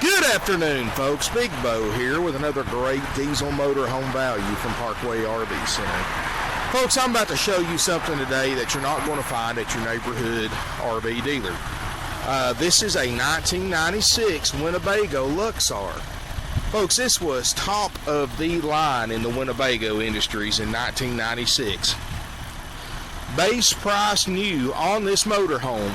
Good afternoon, folks. Big Bo here with another great diesel motor home value from Parkway RV Center. Folks, I'm about to show you something today that you're not going to find at your neighborhood RV dealer. This is a 1996 Winnebago Luxor. Folks, this was top of the line in the Winnebago industries in 1996. Base price new on this motorhome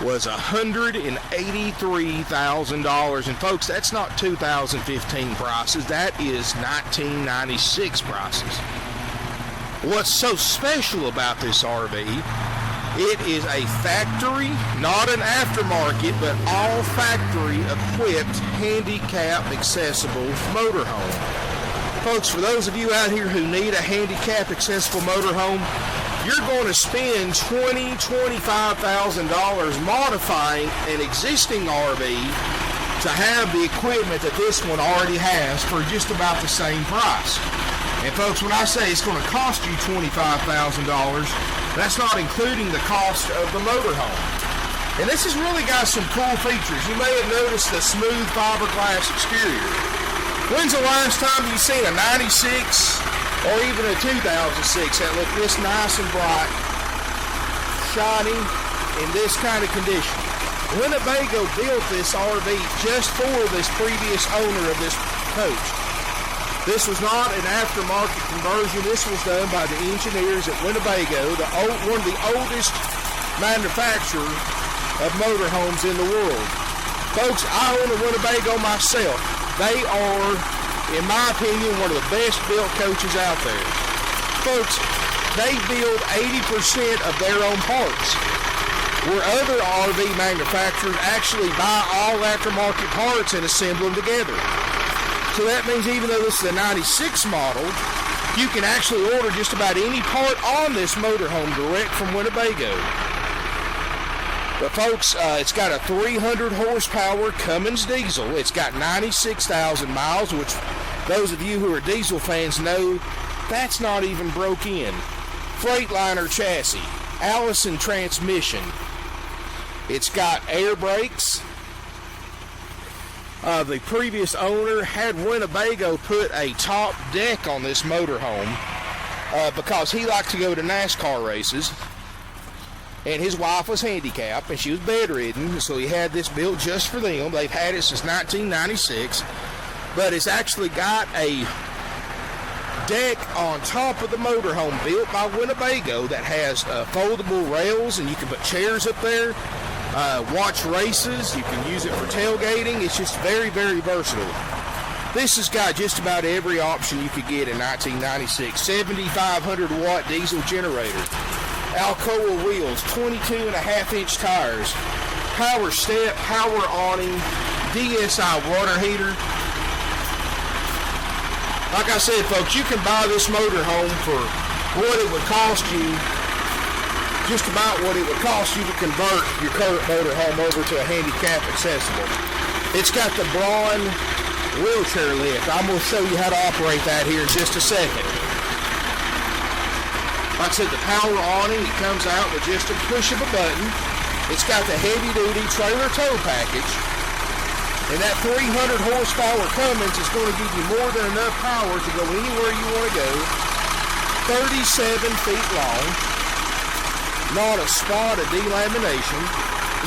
was $183,000, and folks, that's not 2015 prices, that is 1996 prices. What's so special about this RV, it is a factory, not an aftermarket, but all factory equipped, handicap accessible motorhome. Folks, for those of you out here who need a handicap accessible motorhome, you're going to spend $20,000 to $25,000 modifying an existing RV to have the equipment that this one already has for just about the same price. And folks, when I say it's going to cost you $25,000, that's not including the cost of the motorhome. And this has really got some cool features. You may have noticed the smooth fiberglass exterior. When's the last time you've seen a 96 or even a 2006 that look this nice and bright, shiny, in this kind of condition? Winnebago built this RV just for this previous owner of this coach. This was not an aftermarket conversion. This was done by the engineers at Winnebago, one of the oldest manufacturers of motorhomes in the world. Folks, I own a Winnebago myself. They are, in my opinion, one of the best built coaches out there. Folks, they build 80% of their own parts, where other RV manufacturers actually buy all aftermarket parts and assemble them together. So that means even though this is a 96 model, you can actually order just about any part on this motorhome direct from Winnebago. But folks, it's got a 300 horsepower Cummins diesel. It's got 96,000 miles, which those of you who are diesel fans know that's not even broke in. Freightliner chassis, Allison transmission. It's got air brakes. The previous owner had Winnebago put a top deck on this motorhome because he liked to go to NASCAR races. And his wife was handicapped, and she was bedridden, so he had this built just for them. They've had it since 1996, but it's actually got a deck on top of the motorhome built by Winnebago that has foldable rails, and you can put chairs up there, watch races, you can use it for tailgating. It's just very, very versatile. This has got just about every option you could get in 1996. 7,500 watt diesel generator. Alcoa wheels, 22.5-inch tires, power step, power awning, DSI water heater. Like I said, folks, you can buy this motorhome for what it would cost you, just about what it would cost you to convert your current motorhome over to a handicap accessible. It's got the Braun wheelchair lift. I'm going to show you how to operate that here in just a second. Like I said, the power awning, it comes out with just a push of a button. It's got the heavy-duty trailer tow package. And that 300 horsepower Cummins is going to give you more than enough power to go anywhere you want to go. 37 feet long. Not a spot of delamination.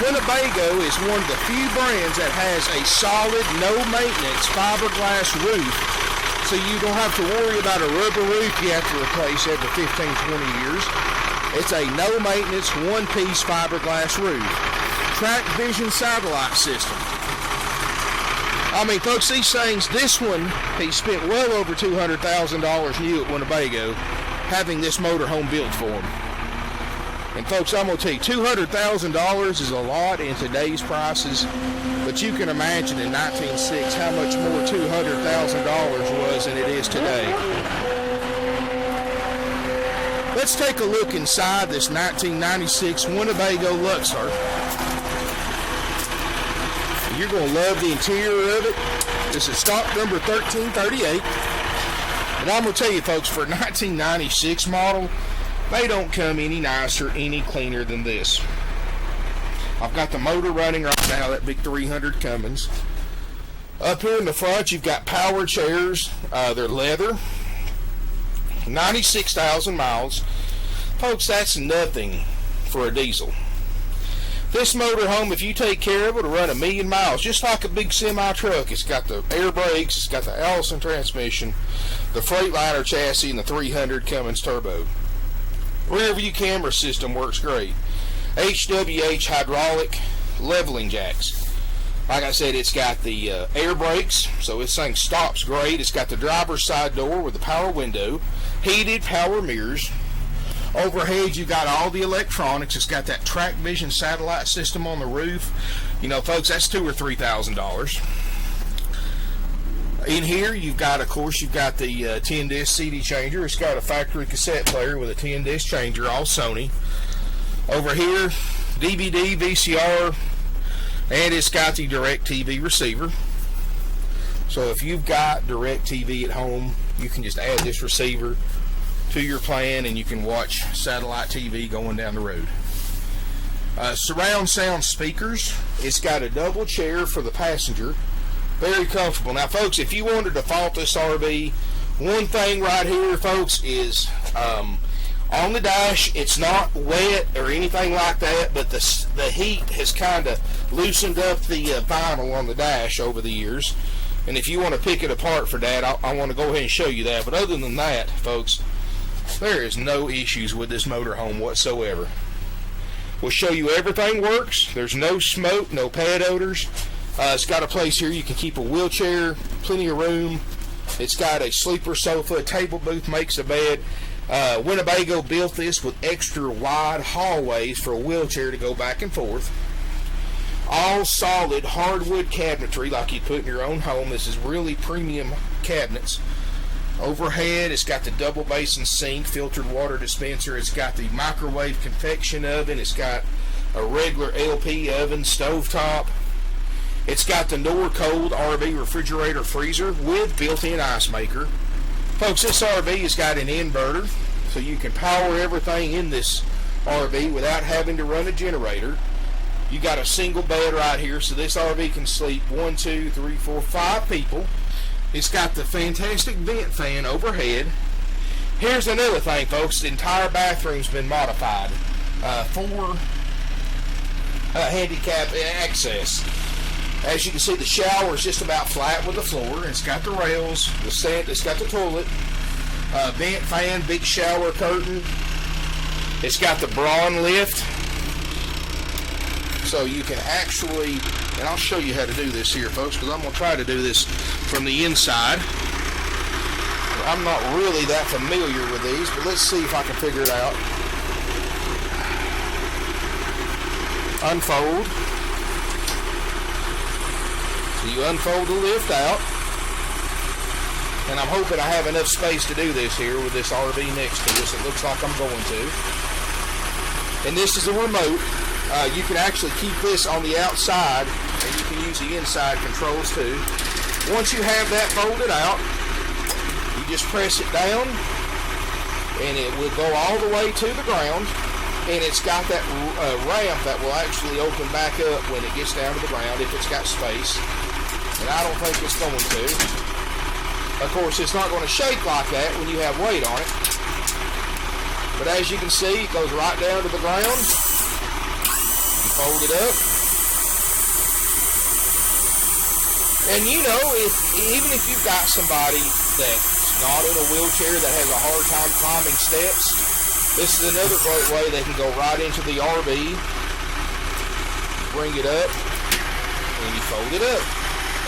Winnebago is one of the few brands that has a solid, no-maintenance fiberglass roof. So you don't have to worry about a rubber roof you have to replace every 15, 20 years. It's a no-maintenance, one-piece fiberglass roof. Track Vision satellite system. I mean, folks, these things, this one, he spent well over $200,000 new at Winnebago having this motorhome built for him. And folks, I'm going to tell you, $200,000 is a lot in today's prices, but you can imagine in 1906 how much more $200,000 was than it is today. Let's take a look inside this 1996 Winnebago Luxor. You're going to love the interior of it. This is stock number 1338. And I'm going to tell you, folks, for a 1996 model, they don't come any nicer, any cleaner than this. I've got the motor running right now, that big 300 Cummins. Up here in the front, you've got power chairs. They're leather. 96,000 miles. Folks, that's nothing for a diesel. This motorhome, if you take care of it, will run 1,000,000 miles, just like a big semi-truck. It's got the air brakes, it's got the Allison transmission, the Freightliner chassis, and the 300 Cummins turbo. Rear view camera system works great. HWH hydraulic leveling jacks. Like I said, it's got the air brakes, so this thing stops great. It's got the driver's side door with the power window, heated power mirrors. Overhead, you got all the electronics. It's got that track vision satellite system on the roof. You know, folks, that's $2,000 or $3,000. In here, you've got, of course, you've got the 10-disc CD changer. It's got a factory cassette player with a 10-disc changer, all Sony. Over here, DVD, VCR, and it's got the DirecTV receiver. So if you've got DirecTV at home, you can just add this receiver to your plan and you can watch satellite TV going down the road. Surround sound speakers. It's got a double chair for the passenger. Very comfortable. Now, folks, if you wanted to fault this RV, one thing right here, folks, is on the dash, it's not wet or anything like that, but the heat has kind of loosened up the vinyl on the dash over the years. And if you want to pick it apart for that, I want to go ahead and show you that. But other than that, folks, there is no issues with this motorhome whatsoever. We'll show you everything works. There's no smoke, no pad odors. It's got a place here you can keep a wheelchair, plenty of room. It's got a sleeper sofa, a table booth, makes a bed. Winnebago built this with extra wide hallways for a wheelchair to go back and forth. All solid hardwood cabinetry like you put in your own home. This is really premium cabinets. Overhead, it's got the double basin sink, filtered water dispenser. It's got the microwave convection oven. It's got a regular LP oven, stovetop. It's got the Norcold RV refrigerator freezer with built-in ice maker. Folks, this RV has got an inverter, so you can power everything in this RV without having to run a generator. You got a single bed right here, so this RV can sleep 1, 2, 3, 4, 5 people. It's got the fantastic vent fan overhead. Here's another thing, folks. The entire bathroom's been modified for handicap access. As you can see, the shower is just about flat with the floor. It's got the rails, the set, it's got the toilet, vent fan, big shower curtain. It's got the Braun lift. So you can actually, and I'll show you how to do this here, folks, because I'm going to try to do this from the inside. I'm not really that familiar with these, but let's see if I can figure it out. Unfold. So you unfold the lift out. And I'm hoping I have enough space to do this here with this RV next to us. It looks like I'm going to. And this is a remote. You can actually keep this on the outside, and you can use the inside controls too. Once you have that folded out, you just press it down, and it will go all the way to the ground. And it's got that ramp that will actually open back up when it gets down to the ground if it's got space. And I don't think it's going to. Of course, it's not going to shake like that when you have weight on it. But as you can see, it goes right down to the ground. Fold it up. And you know, even if you've got somebody that's not in a wheelchair that has a hard time climbing steps, this is another great way they can go right into the RV, bring it up, and you fold it up.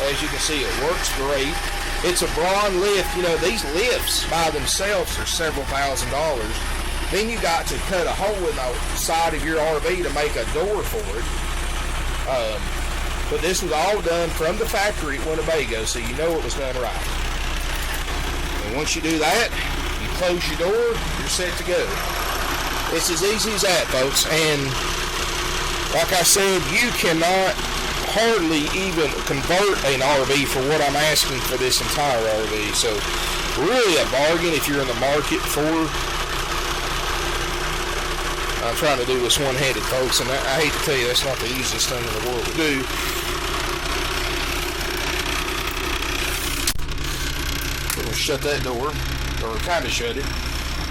As you can see, it works great. It's a Braun lift. You know, these lifts by themselves are several $1,000s. Then you got to cut a hole in the side of your RV to make a door for it. But this was all done from the factory at Winnebago, so you know it was done right. And once you do that, you close your door, you're set to go. It's as easy as that, folks. And like I said, you cannot hardly even convert an RV for what I'm asking for this entire RV. So really a bargain if you're in the market for. I'm trying to do this one-handed, folks, and I hate to tell you that's not the easiest thing in the world to do. We'll shut that door, or kind of shut it.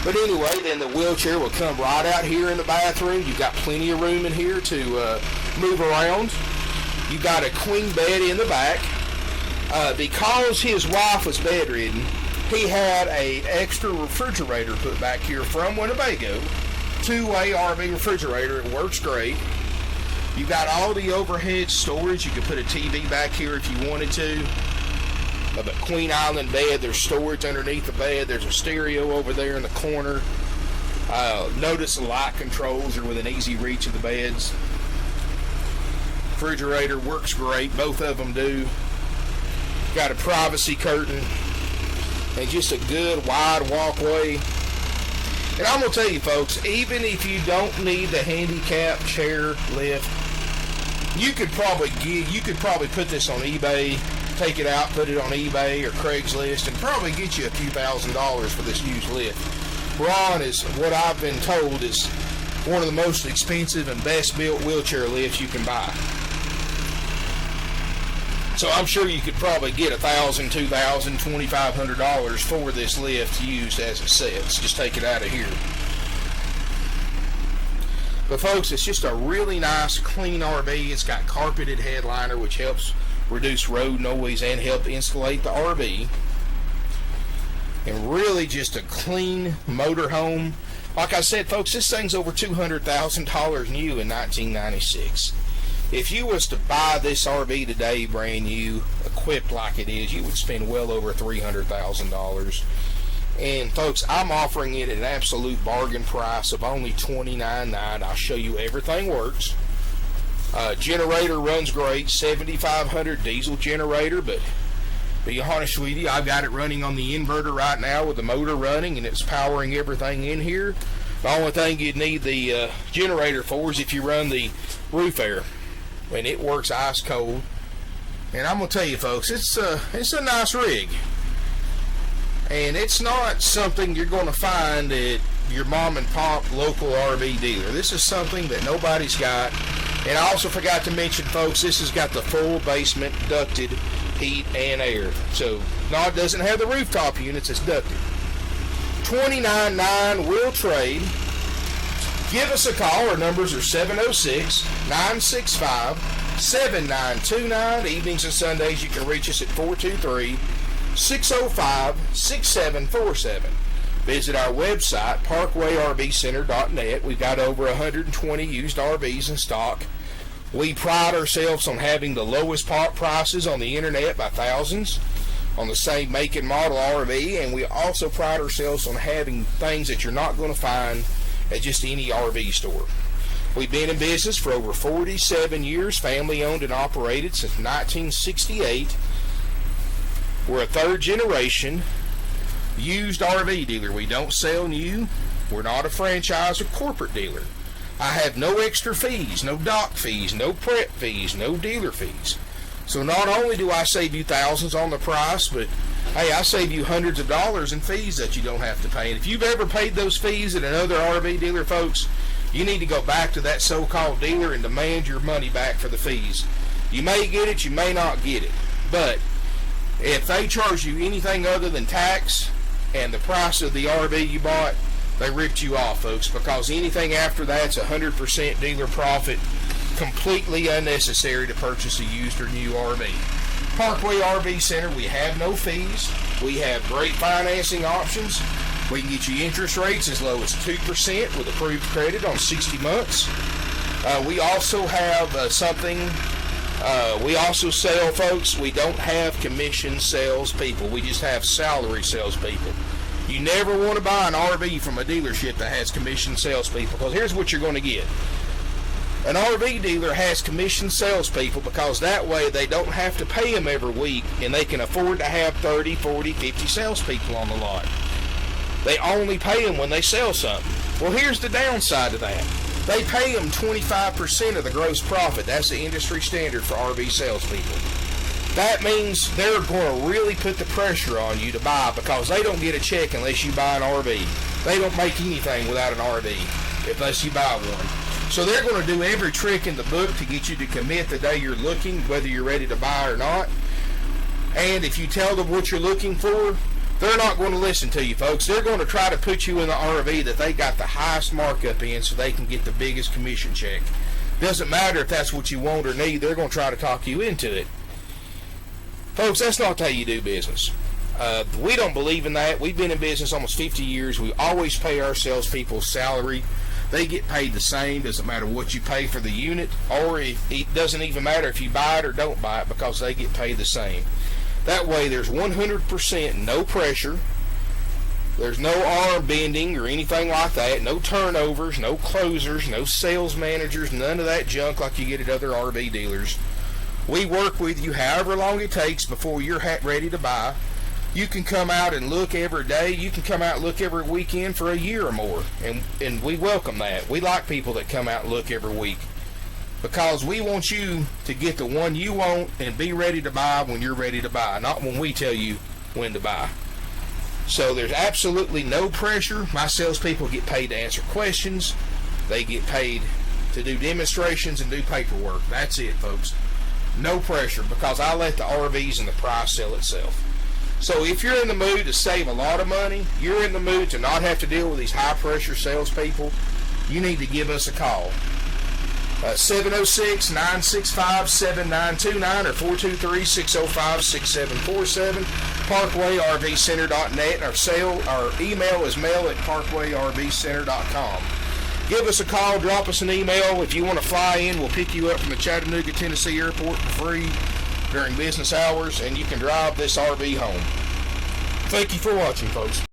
But anyway, then the wheelchair will come right out here in the bathroom. You've got plenty of room in here to move around. You got a queen bed in the back. Because his wife was bedridden, he had a extra refrigerator put back here from Winnebago. Two-way RV refrigerator. It works great. You got all the overhead storage. You can put a TV back here if you wanted to. The Queen Island bed, there's storage underneath the bed. There's a stereo over there in the corner. Notice the light controls are within easy reach of the beds. Refrigerator works great. Both of them do. Got a privacy curtain and just a good wide walkway. And I'm going to tell you, folks, even if you don't need the handicap chair lift, you could probably put this on eBay, take it out, put it on eBay or Craigslist, and probably get you a few $1,000s for this used lift. Braun is, what I've been told, is one of the most expensive and best built wheelchair lifts you can buy. So I'm sure you could probably get $1,000, $2,000, $2,500 for this lift used as it sits. Just take it out of here. But folks, it's just a really nice, clean RV. It's got carpeted headliner, which helps reduce road noise and help insulate the RV. And really just a clean motorhome. Like I said, folks, this thing's over $200,000 new in 1996. If you was to buy this RV today, brand new, equipped like it is, you would spend well over $300,000. And folks, I'm offering it at an absolute bargain price of only $29,900. I'll show you everything works. Generator runs great, 7,500 diesel generator, but to be honest with you, I've got it running on the inverter right now with the motor running, and it's powering everything in here. The only thing you'd need the generator for is if you run the roof air. And it works ice cold. And I'm going to tell you, folks, it's a nice rig. And it's not something you're going to find at your mom and pop local RV dealer. This is something that nobody's got. And I also forgot to mention, folks, this has got the full basement ducted heat and air. So, no, it doesn't have the rooftop units. It's ducted. $29,900 will trade. Give us a call. Our numbers are 706-965-7929. Evenings and Sundays, you can reach us at 423-605-6747. Visit our website, parkwayRVcenter.net. We've got over 120 used RVs in stock. We pride ourselves on having the lowest part prices on the internet by thousands on the same make and model RV, and we also pride ourselves on having things that you're not going to find at just any RV store. We've been in business for over 47 years, family owned and operated since 1968. We're a third generation used RV dealer. We don't sell new. We're not a franchise or corporate dealer. I have no extra fees, no dock fees, no prep fees, no dealer fees. So not only do I save you thousands on the price, but hey, I save you hundreds of dollars in fees that you don't have to pay. And if you've ever paid those fees at another RV dealer, folks, you need to go back to that so-called dealer and demand your money back for the fees. You may get it, you may not get it. But if they charge you anything other than tax and the price of the RV you bought, they ripped you off, folks, because anything after that's 100% dealer profit, completely unnecessary to purchase a used or new RV. Parkway RV Center, we have no fees. We have great financing options. We can get you interest rates as low as 2% with approved credit on 60 months. We also have we also sell, folks. We don't have commission salespeople. We just have salary salespeople. You never want to buy an RV from a dealership that has commission salespeople, because here's what you're going to get. An RV dealer has commission salespeople because that way they don't have to pay them every week, and they can afford to have 30, 40, 50 salespeople on the lot. They only pay them when they sell something. Well, here's the downside to that. They pay them 25% of the gross profit. That's the industry standard for RV salespeople. That means they're going to really put the pressure on you to buy, because they don't get a check unless you buy an RV. They don't make anything without an RV unless you buy one. So they're going to do every trick in the book to get you to commit the day you're looking, whether you're ready to buy or not. And if you tell them what you're looking for, they're not going to listen to you, folks. They're going to try to put you in the RV that they got the highest markup in so they can get the biggest commission check. Doesn't matter if that's what you want or need, they're going to try to talk you into it. Folks, that's not how you do business. We don't believe in that. We've been in business almost 50 years. We always pay our salespeople salary. They get paid the same. Doesn't matter what you pay for the unit, or it doesn't even matter if you buy it or don't buy it, because they get paid the same. That way there's 100% no pressure. There's no arm bending or anything like that. No turnovers, no closers, no sales managers, none of that junk like you get at other RV dealers. We work with you however long it takes before you're ready to buy. You can come out and look every day. You can come out and look every weekend for a year or more. And we welcome that. We like people that come out and look every week, because we want you to get the one you want and be ready to buy when you're ready to buy, not when we tell you when to buy. So there's absolutely no pressure. My salespeople get paid to answer questions. They get paid to do demonstrations and do paperwork. That's it, folks. No pressure, because I let the RVs and the price sell itself. So if you're in the mood to save a lot of money, you're in the mood to not have to deal with these high-pressure salespeople, you need to give us a call. 706-965-7929 or 423-605-6747, parkway-rv-center.net. Our email is mail@parkway-rv-center.com. Give us a call, drop us an email. If you want to fly in, we'll pick you up from the Chattanooga, Tennessee airport for free during business hours, and you can drive this RV home. Thank you for watching, folks.